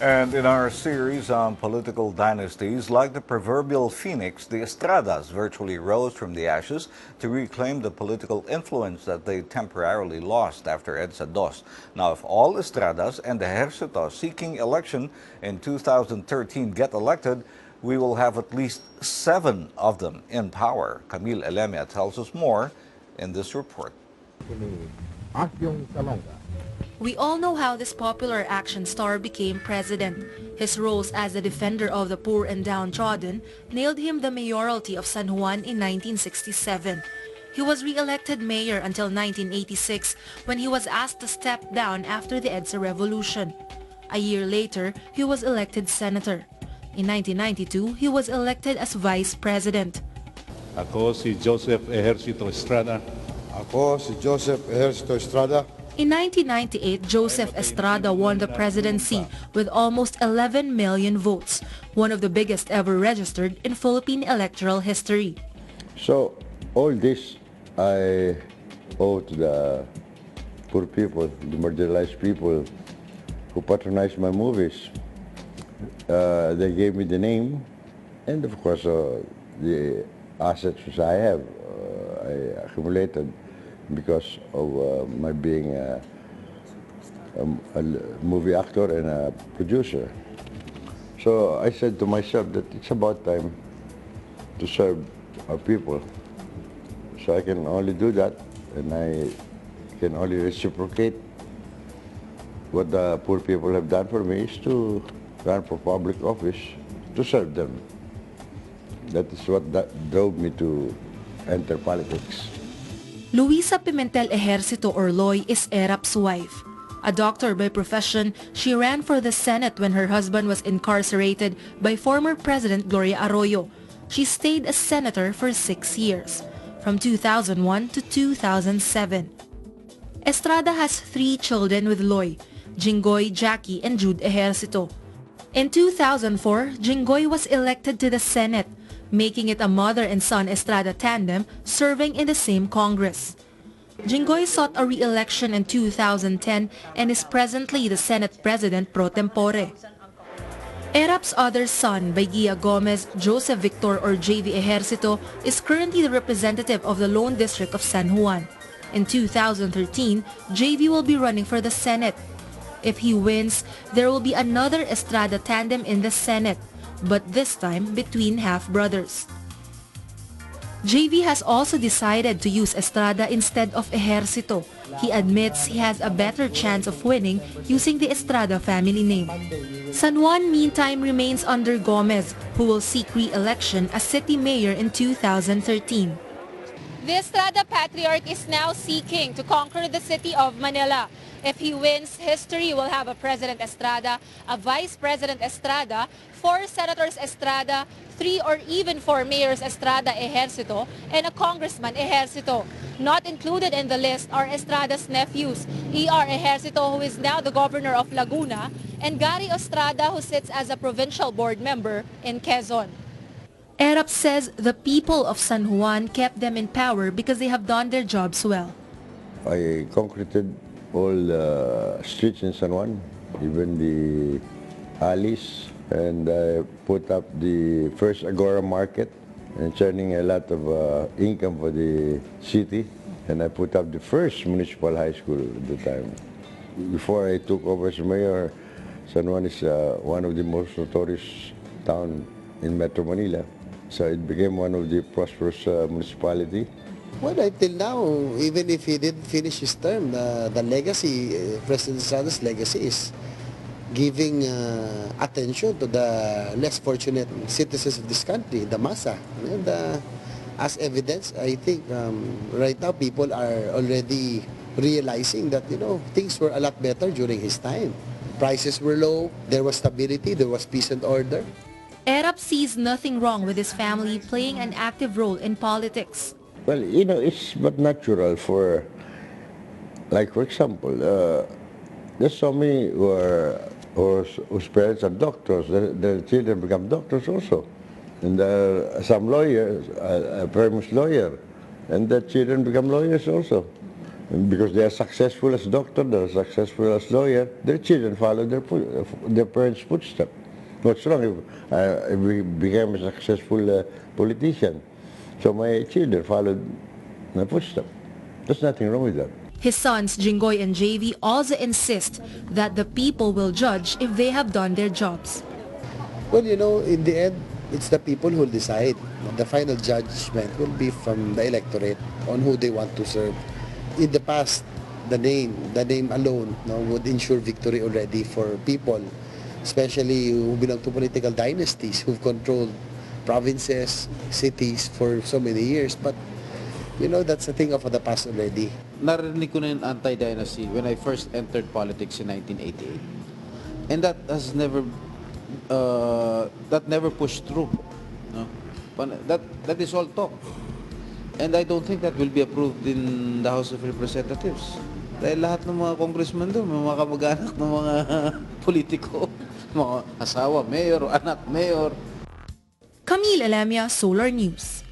And in our series on political dynasties, like the proverbial phoenix, the Estradas virtually rose from the ashes to reclaim the political influence that they temporarily lost after EDSA II. Now, if all Estradas and the Ejercito seeking election in 2013 get elected, we will have at least 7 of them in power. Camille Elemia tells us more in this report. We all know how this popular action star became president. His roles as a defender of the poor and downtrodden nailed him the mayoralty of San Juan in 1967. He was re-elected mayor until 1986 when he was asked to step down after the EDSA revolution. A year later, he was elected senator. In 1992, he was elected as vice president. Ako si Joseph Ejercito Estrada. Ako si Joseph Ejercito Estrada. In 1998, Joseph Estrada won the presidency with almost 11 million votes, one of the biggest ever registered in Philippine electoral history. So, all this I owe to the poor people, the marginalized people who patronized my movies. They gave me the name and of course the assets which I have, I accumulated because of my being a movie actor and a producer. So I said to myself that it's about time to serve our people. So I can only do that, and I can only reciprocate what the poor people have done for me is to run for public office to serve them. That is what drove me to enter politics. Luisa Pimentel Ejercito or Loy is Erap's wife. A doctor by profession, she ran for the Senate when her husband was incarcerated by former President Gloria Arroyo. She stayed as senator for 6 years, from 2001 to 2007. Estrada has 3 children with Loy, Jinggoy, Jackie, and Jude Ejercito. In 2004, Jinggoy was elected to the Senate, making it a mother and son Estrada tandem serving in the same Congress. Jinggoy sought a re-election in 2010 and is presently the Senate President pro tempore. Erap's other son, Baigia Gomez, Joseph Victor or JV Ejercito, is currently the representative of the Lone District of San Juan. In 2013, JV will be running for the Senate. If he wins, there will be another Estrada tandem in the Senate, but this time between half-brothers. JV has also decided to use Estrada instead of Ejercito. He admits he has a better chance of winning using the Estrada family name. San Juan meantime remains under Gomez, who will seek re-election as city mayor in 2013. The Estrada patriarch is now seeking to conquer the city of Manila. If he wins, history will have a President Estrada, a Vice President Estrada, 4 Senators Estrada, 3 or even 4 Mayors Estrada-Ejercito, and a Congressman Ejercito. Not included in the list are Estrada's nephews, E.R. Ejercito, who is now the governor of Laguna, and Gary Estrada, who sits as a provincial board member in Quezon. Erap says the people of San Juan kept them in power because they have done their jobs well. I concreted all the streets in San Juan, even the alleys, and I put up the first Agora market and turning a lot of income for the city. And I put up the first municipal high school at the time. Before I took over as mayor, San Juan is one of the most notorious towns in Metro Manila. So it became one of the prosperous municipality. Well, until now, even if he didn't finish his term, the legacy, President Estrada's legacy is giving attention to the less fortunate citizens of this country, the masa. And as evidence, I think right now people are already realizing that, things were a lot better during his time. Prices were low, there was stability, there was peace and order. Erap sees nothing wrong with his family playing an active role in politics. Well, it's but natural for, like for example, there's so many whose parents are doctors, their children become doctors also. And there are some lawyers, a famous lawyer, and their children become lawyers also. Because they are successful as doctor, they are successful as lawyer, their children follow their parents' footsteps. What's wrong if we became a successful politician? So my children followed my footsteps. There's nothing wrong with that. His sons, Jinggoy and JV, also insist that the people will judge if they have done their jobs. Well, you know, in the end, it's the people who will decide. The final judgment will be from the electorate on who they want to serve. In the past, the name alone would ensure victory already for people, especially who belong to political dynasties who've controlled provinces, cities for so many years. But, you know, that's a thing of the past already. Narinig ko na yung anti-dynasty when I first entered politics in 1988. And that has never pushed through. No? That is all talk. And I don't think that will be approved in the House of Representatives. Dahil lahat ng mga congressman doon, mga kamag-anak ng mga politiko, mga asawa, mayor, anak, mayor. Camille Elemia, Solar News.